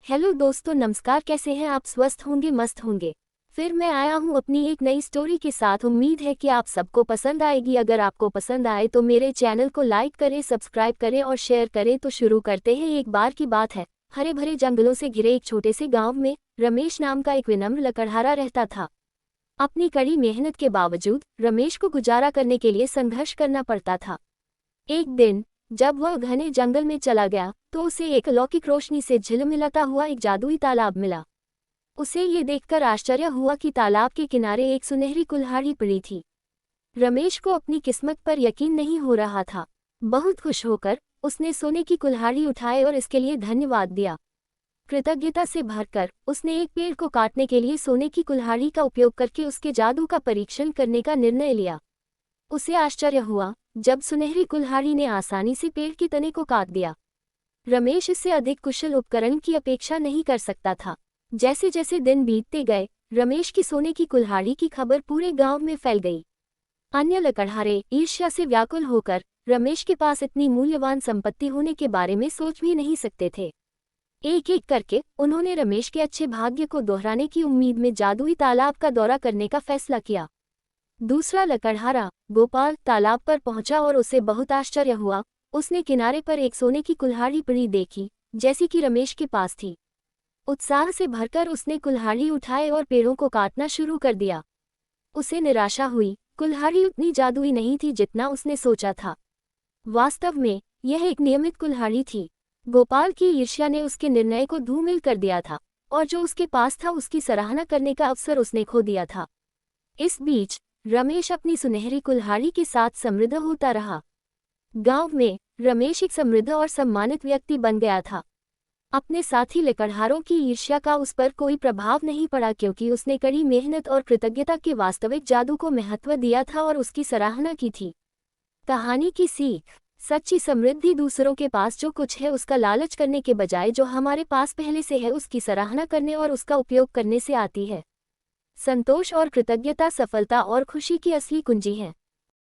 Hello दोस्तों, नमस्कार। कैसे हैं आप? स्वस्थ होंगे, मस्त होंगे। फिर मैं आया हूं अपनी एक नई स्टोरी के साथ। उम्मीद है कि आप सबको पसंद आएगी। अगर आपको पसंद आए तो मेरे चैनल को लाइक करें, सब्सक्राइब करें और शेयर करें। तो शुरू करते हैं। एक बार की बात है, हरे भरे जंगलों से घिरे एक छोटे से गांव में रमेश नाम का एक विनम्र लकड़हारा रहता था। अपनी कड़ी मेहनत के बावजूद रमेश को गुजारा करने के लिए संघर्ष करना पड़ता था। एक दिन जब वह घने जंगल में चला गया तो उसे एक अलौकिक रोशनी से झिलमिलाता हुआ एक जादुई तालाब मिला। उसे ये देखकर आश्चर्य हुआ कि तालाब के किनारे एक सुनहरी कुल्हाड़ी पड़ी थी। रमेश को अपनी किस्मत पर यकीन नहीं हो रहा था। बहुत खुश होकर उसने सोने की कुल्हाड़ी उठाई और इसके लिए धन्यवाद दिया। कृतज्ञता से भरकर उसने एक पेड़ को काटने के लिए सोने की कुल्हाड़ी का उपयोग करके उसके जादू का परीक्षण करने का निर्णय लिया। उसे आश्चर्य हुआ जब सुनहरी कुल्हाड़ी ने आसानी से पेड़ के तने को काट दिया। रमेश इससे अधिक कुशल उपकरण की अपेक्षा नहीं कर सकता था। जैसे जैसे दिन बीतते गए, रमेश की सोने की कुल्हाड़ी की खबर पूरे गांव में फैल गई। अन्य लकड़हारे ईर्ष्या से व्याकुल होकर रमेश के पास इतनी मूल्यवान संपत्ति होने के बारे में सोच भी नहीं सकते थे। एक एक करके उन्होंने रमेश के अच्छे भाग्य को दोहराने की उम्मीद में जादुई तालाब का दौरा करने का फैसला किया। दूसरा लकड़हारा गोपाल तालाब पर पहुंचा और उसे बहुत आश्चर्य हुआ। उसने किनारे पर एक सोने की कुल्हाड़ी पड़ी देखी, जैसी कि रमेश के पास थी। उत्साह से भरकर उसने कुल्हाड़ी उठाए और पेड़ों को काटना शुरू कर दिया। उसे निराशा हुई। कुल्हाड़ी उतनी जादुई नहीं थी जितना उसने सोचा था। वास्तव में यह एक नियमित कुल्हाड़ी थी। गोपाल की ईर्ष्या ने उसके निर्णय को धूमिल कर दिया था और जो उसके पास था उसकी सराहना करने का अवसर उसने खो दिया था। इस बीच रमेश अपनी सुनहरी कुल्हाड़ी के साथ समृद्ध होता रहा। गांव में रमेश एक समृद्ध और सम्मानित व्यक्ति बन गया था। अपने साथी लकड़हारों की ईर्ष्या का उस पर कोई प्रभाव नहीं पड़ा, क्योंकि उसने कड़ी मेहनत और कृतज्ञता के वास्तविक जादू को महत्व दिया था और उसकी सराहना की थी। कहानी की सीख: सच्ची समृद्धि दूसरों के पास जो कुछ है उसका लालच करने के बजाय जो हमारे पास पहले से है उसकी सराहना करने और उसका उपयोग करने से आती है। संतोष और कृतज्ञता सफलता और खुशी की असली कुंजी है।